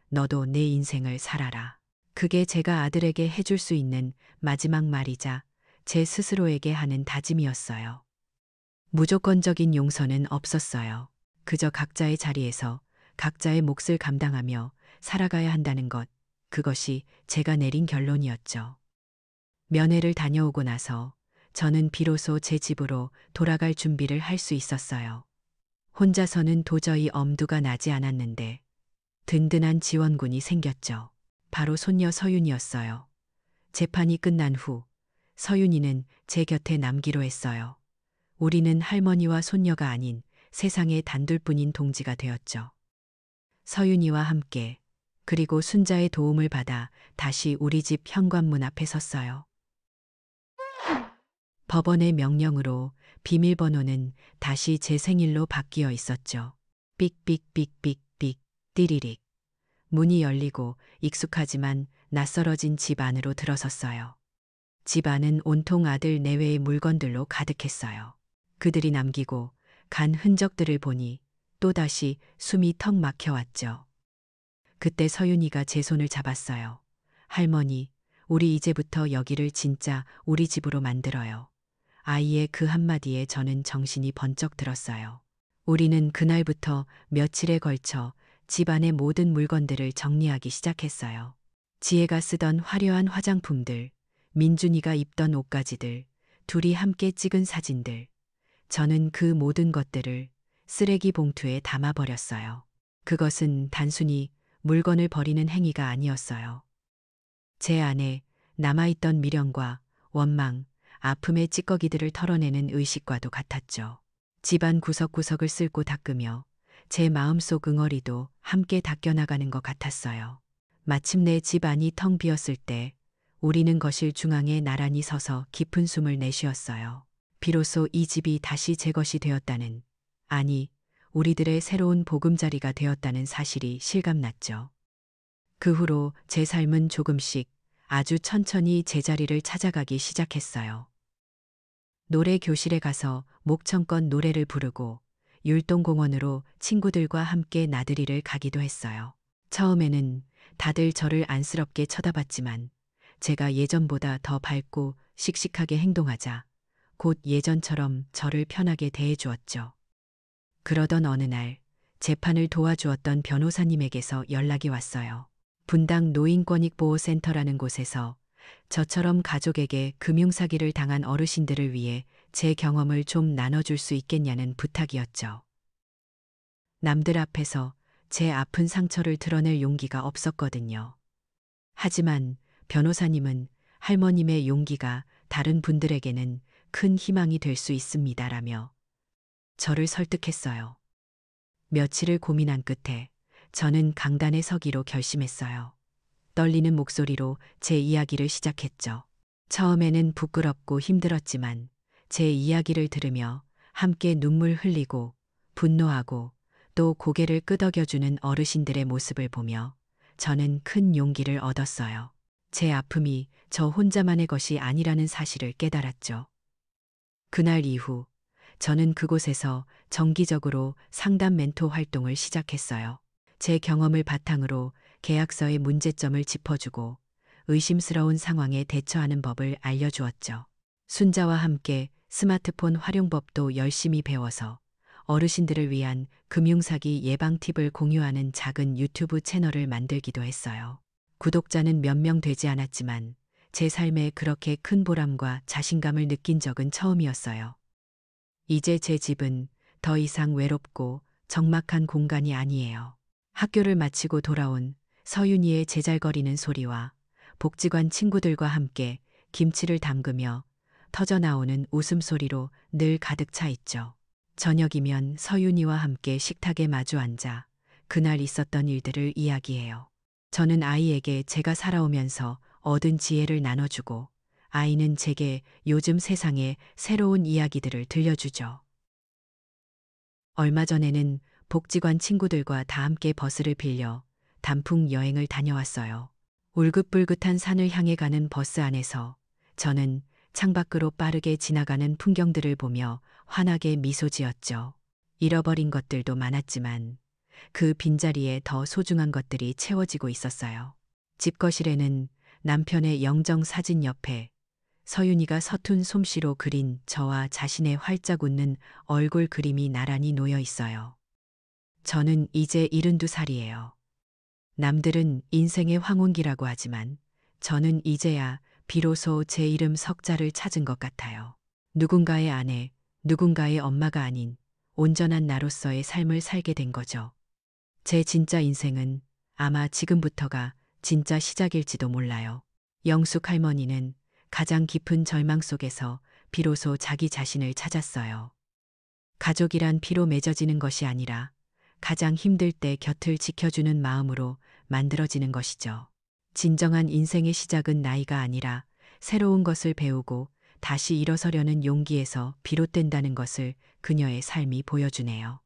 너도 내 인생을 살아라. 그게 제가 아들에게 해줄 수 있는 마지막 말이자 제 스스로에게 하는 다짐이었어요. 무조건적인 용서는 없었어요. 그저 각자의 자리에서 각자의 몫을 감당하며 살아가야 한다는 것, 그것이 제가 내린 결론이었죠. 면회를 다녀오고 나서 저는 비로소 제 집으로 돌아갈 준비를 할 수 있었어요. 혼자서는 도저히 엄두가 나지 않았는데 든든한 지원군이 생겼죠. 바로 손녀 서윤이었어요. 재판이 끝난 후 서윤이는 제 곁에 남기로 했어요. 우리는 할머니와 손녀가 아닌 세상에 단둘뿐인 동지가 되었죠. 서윤이와 함께 그리고 순자의 도움을 받아 다시 우리 집 현관문 앞에 섰어요. 법원의 명령으로 비밀번호는 다시 제 생일로 바뀌어 있었죠. 삑삑삑삑삑 띠리릭. 문이 열리고 익숙하지만 낯설어진 집 안으로 들어섰어요. 집 안은 온통 아들 내외의 물건들로 가득했어요. 그들이 남기고 간 흔적들을 보니 또다시 숨이 턱 막혀왔죠. 그때 서윤이가 제 손을 잡았어요. 할머니, 우리 이제부터 여기를 진짜 우리 집으로 만들어요. 아이의 그 한마디에 저는 정신이 번쩍 들었어요. 우리는 그날부터 며칠에 걸쳐 집안의 모든 물건들을 정리하기 시작했어요. 지혜가 쓰던 화려한 화장품들, 민준이가 입던 옷가지들, 둘이 함께 찍은 사진들. 저는 그 모든 것들을 쓰레기 봉투에 담아버렸어요. 그것은 단순히 물건을 버리는 행위가 아니었어요. 제 안에 남아있던 미련과 원망, 아픔의 찌꺼기들을 털어내는 의식과도 같았죠. 집안 구석구석을 쓸고 닦으며 제 마음속 응어리도 함께 닦여나가는 것 같았어요. 마침내 집 안이 텅 비었을 때 우리는 거실 중앙에 나란히 서서 깊은 숨을 내쉬었어요. 비로소 이 집이 다시 제 것이 되었다는, 아니, 우리들의 새로운 보금자리가 되었다는 사실이 실감났죠. 그 후로 제 삶은 조금씩 아주 천천히 제자리를 찾아가기 시작했어요. 노래 교실에 가서 목청껏 노래를 부르고 율동공원으로 친구들과 함께 나들이를 가기도 했어요. 처음에는 다들 저를 안쓰럽게 쳐다봤지만 제가 예전보다 더 밝고 씩씩하게 행동하자 곧 예전처럼 저를 편하게 대해주었죠. 그러던 어느 날 재판을 도와주었던 변호사님에게서 연락이 왔어요. 분당 노인권익보호센터라는 곳에서 저처럼 가족에게 금융사기를 당한 어르신들을 위해 제 경험을 좀 나눠줄 수 있겠냐는 부탁이었죠. 남들 앞에서 제 아픈 상처를 드러낼 용기가 없었거든요. 하지만 변호사님은 할머님의 용기가 다른 분들에게는 큰 희망이 될 수 있습니다라며 저를 설득했어요. 며칠을 고민한 끝에 저는 강단에 서기로 결심했어요. 떨리는 목소리로 제 이야기를 시작했죠. 처음에는 부끄럽고 힘들었지만 제 이야기를 들으며 함께 눈물 흘리고 분노하고 또 고개를 끄덕여주는 어르신들의 모습을 보며 저는 큰 용기를 얻었어요. 제 아픔이 저 혼자만의 것이 아니라는 사실을 깨달았죠. 그날 이후 저는 그곳에서 정기적으로 상담 멘토 활동을 시작했어요. 제 경험을 바탕으로 계약서의 문제점을 짚어주고 의심스러운 상황에 대처하는 법을 알려주었죠. 순자와 함께 스마트폰 활용법도 열심히 배워서 어르신들을 위한 금융사기 예방 팁을 공유하는 작은 유튜브 채널을 만들기도 했어요. 구독자는 몇 명 되지 않았지만 제 삶에 그렇게 큰 보람과 자신감을 느낀 적은 처음이었어요. 이제 제 집은 더 이상 외롭고 적막한 공간이 아니에요. 학교를 마치고 돌아온 서윤이의 제잘거리는 소리와 복지관 친구들과 함께 김치를 담그며 터져나오는 웃음소리로 늘 가득 차 있죠. 저녁이면 서윤이와 함께 식탁에 마주 앉아 그날 있었던 일들을 이야기해요. 저는 아이에게 제가 살아오면서 얻은 지혜를 나눠주고 아이는 제게 요즘 세상의 새로운 이야기들을 들려주죠. 얼마 전에는 복지관 친구들과 다 함께 버스를 빌려 단풍 여행을 다녀왔어요. 울긋불긋한 산을 향해 가는 버스 안에서 저는 창밖으로 빠르게 지나가는 풍경들을 보며 환하게 미소 지었죠. 잃어버린 것들도 많았지만 그 빈자리에 더 소중한 것들이 채워지고 있었어요. 집거실에는 남편의 영정 사진 옆에 서윤이가 서툰 솜씨로 그린 저와 자신의 활짝 웃는 얼굴 그림이 나란히 놓여 있어요. 저는 이제 72살이에요. 남들은 인생의 황혼기라고 하지만 저는 이제야 비로소 제 이름 석자를 찾은 것 같아요. 누군가의 아내, 누군가의 엄마가 아닌 온전한 나로서의 삶을 살게 된 거죠. 제 진짜 인생은 아마 지금부터가 진짜 시작일지도 몰라요. 영숙 할머니는 가장 깊은 절망 속에서 비로소 자기 자신을 찾았어요. 가족이란 피로 맺어지는 것이 아니라 가장 힘들 때 곁을 지켜주는 마음으로 만들어지는 것이죠. 진정한 인생의 시작은 나이가 아니라 새로운 것을 배우고 다시 일어서려는 용기에서 비롯된다는 것을 그녀의 삶이 보여주네요.